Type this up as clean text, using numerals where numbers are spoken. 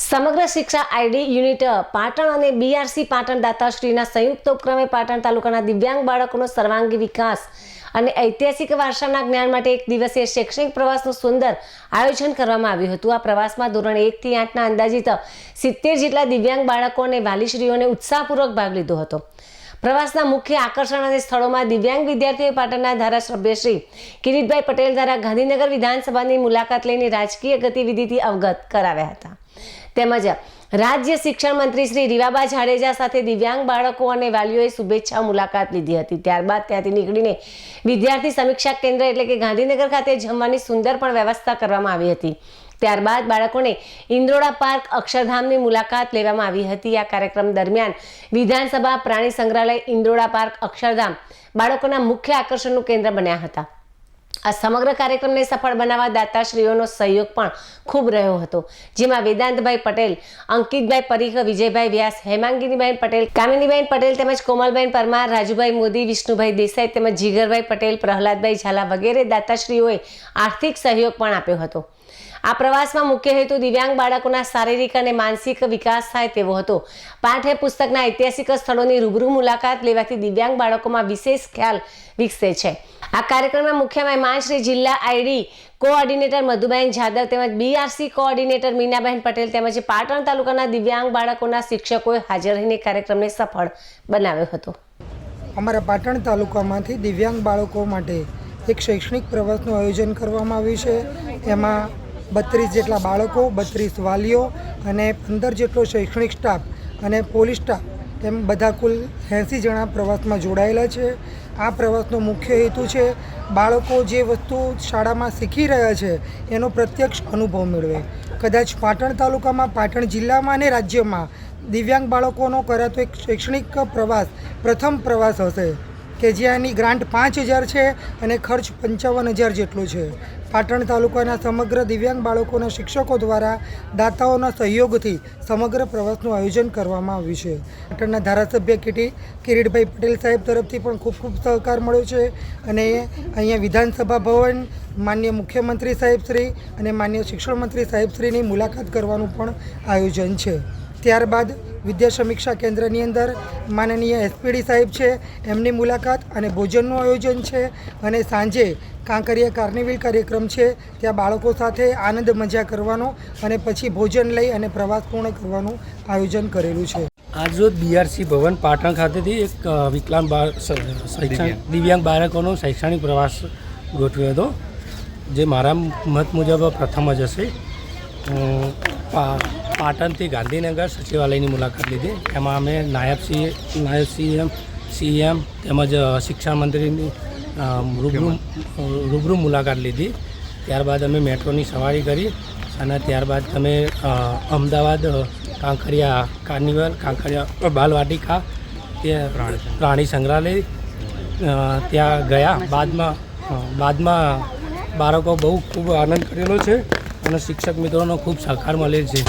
સમગ્ર શિક્ષા ID unit Patan અને બીઆરસી પાટણ દાતાશ્રીના સંયુક્ત ઉપક્રમે પાટણ તાલુકાના દિવ્યાંગ બાળકોનો સર્વાંગી વિકાસ અને ઐતિહાસિક વારસાના જ્ઞાન માટે એક દિવસીય શૈક્ષણિક પ્રવાસનું સુંદર આયોજન કરવામાં આવ્યું હતું। આ પ્રવાસમાં ધોરણ 1 થી 8ના અંદાજિત 70 જેટલા દિવ્યાંગ બાળકો અને વાલીશ્રીઓને ઉત્સાહપૂર્વક ભાગ લીધો હતો। પ્રવાસના મુખ્ય આકર્ષણ અને સ્થળોમાં દિવ્યાંગ વિદ્યાર્થીઓએ પાટણના ધારાસભ્ય શ્રી કિરીટભાઈ પટેલ દ્વારા ગાંધીનગર વિધાનસભાની મુલાકાત લઈને રાજકીય ગતિવિધિથી અવગત કરાવ્યા હતા। તેમજ રાજ્ય શિક્ષણ મંત્રી શ્રી રીવાબા જાડેજા સાથે દિવ્યાંગ બાળકો અને વાલીઓએ શુભેચ્છા મુલાકાત લીધી હતી। ત્યારબાદ ત્યાંથી નીકળીને વિદ્યાર્થી સમીક્ષા કેન્દ્ર એટલે કે ગાંધીનગર ખાતે જમવાની સુંદર પણ વ્યવસ્થા કરવામાં આવી હતી। ત્યારબાદ બાળકોને ઇન્દ્રોડા પાર્ક અક્ષરધામની મુલાકાત લેવામાં આવી હતી। આ કાર્યક્રમ દરમિયાન વિધાનસભા પ્રાણી સંગ્રહાલય ઇન્દ્રોડા પાર્ક અક્ષરધામ બાળકોના મુખ્ય આકર્ષણનું કેન્દ્ર બન્યા હતા। આ સમગ્ર કાર્યક્રમને સફળ બનાવવા દાતાશ્રીઓનો સહયોગ પણ ખૂબ રહ્યો હતો, જેમાં વેદાંતભાઈ પટેલ, અંકિતભાઈ પરીખ, વિજયભાઈ વ્યાસ, હેમાંગીનીબેન પટેલ, કામિનીબેન પટેલ તેમજ કોમલબેન પરમાર, રાજુભાઈ મોદી, વિષ્ણુભાઈ દેસાઈ તેમજ જીગરભાઈ પટેલ, પ્રહલાદભાઈ ઝાલા વગેરે દાતાશ્રીઓએ આર્થિક સહયોગ પણ આપ્યો હતો। આ પ્રવાસમાં મુખ્ય હેતુ દિવ્યાંગ બાળકોના શારીરિક અને માનસિક વિકાસ થાય તેવો હતો। પાઠ્ય પુસ્તકના ઐતિહાસિક સ્થળોની રૂબરૂ મુલાકાત લેવાથી દિવ્યાંગ બાળકોમાં વિશેષ ખ્યાલ વિકસે છે। આ કાર્યક્રમમાં મુખ્ય મહેમાન શ્રી જિલ્લા આઈડી કોઓર્ડિનેટર મધુબેન જાદવ તેમજ બીઆરસી કોઓર્ડિનેટર મીનાબેન પટેલ તેમજ પાટણ તાલુકાના દિવ્યાંગ બાળકોના શિક્ષકોએ હાજર રહીને કાર્યક્રમને સફળ બનાવ્યો હતો। અમારા પાટણ તાલુકામાંથી દિવ્યાંગ બાળકો માટે એક શૈક્ષણિક પ્રવાસનું આયોજન કરવામાં આવ્યું છે। એમાં 32 જેટલા બાળકો, 32 વાલીઓ અને 15 જેટલો શૈક્ષણિક સ્ટાફ અને પોલીસ સ્ટાફ એમ બધા કુલ 80 જણા પ્રવાસમાં જોડાયેલા છે। આ પ્રવાસનો મુખ્ય હેતુ છે બાળકો જે વસ્તુ શાળામાં શીખી રહ્યા છે એનો પ્રત્યક્ષ અનુભવ મેળવે। કદાચ પાટણ તાલુકામાં, પાટણ જિલ્લામાં અને રાજ્યમાં દિવ્યાંગ બાળકોનો કરાતો એક શૈક્ષણિક પ્રવાસ પ્રથમ પ્રવાસ હશે કે જ્યાંની ગ્રાન્ટ 5000 છે અને ખર્ચ 55000 જેટલો છે। પાટણ તાલુકાના સમગ્ર દિવ્યાંગ બાળકોના શિક્ષકો દ્વારા દાતાઓના સહયોગથી સમગ્ર પ્રવાસનું આયોજન કરવામાં આવ્યું છે। પાટણના ધારાસભ્ય કિરીટભાઈ પટેલ સાહેબ તરફથી પણ ખૂબ ખૂબ સહકાર મળ્યો છે અને અહીંયા વિધાનસભા ભવન, માનનીય મુખ્યમંત્રી સાહેબશ્રી અને માનનીય શિક્ષણ મંત્રી સાહેબશ્રીની મુલાકાત કરવાનું પણ આયોજન છે। ત્યારબાદ વિદ્યા સમીક્ષા કેન્દ્રની અંદર માનનીય એસપીડી સાહેબ છે, એમની મુલાકાત અને ભોજનનું આયોજન છે અને સાંજે કાંકરિયા કાર્નિવલ કાર્યક્રમ છે, ત્યાં બાળકો સાથે આનંદ મજા કરવાનો અને પછી ભોજન લઈ અને પ્રવાસ પૂર્ણ કરવાનું આયોજન કરેલું છે। આજરોજ બીઆરસી ભવન પાટણ ખાતેથી એક વિકલાંગ દિવ્યાંગ બાળકોનો શૈક્ષણિક પ્રવાસ ગોઠવ્યો હતો, જે મારા મત મુજબ પ્રથમ જ હશે। પાટણથી ગાંધીનગર સચિવાલયની મુલાકાત લીધી। એમાં અમે નાયબ સીએમ તેમજ શિક્ષણ મંત્રીની રૂબરૂ મુલાકાત લીધી। ત્યારબાદ અમે મેટ્રોની સવારી કરી અને ત્યારબાદ અમે અમદાવાદ કાંકરિયા કાર્નિવલ, કાંકરિયા બાલવાટિકા, ત્યાં પ્રાણી સંગ્રહાલય ત્યાં ગયા। બાદમાં બાળકો બહુ ખૂબ આનંદ કરેલો છે અને શિક્ષક મિત્રોનો ખૂબ સહકાર મળે છે।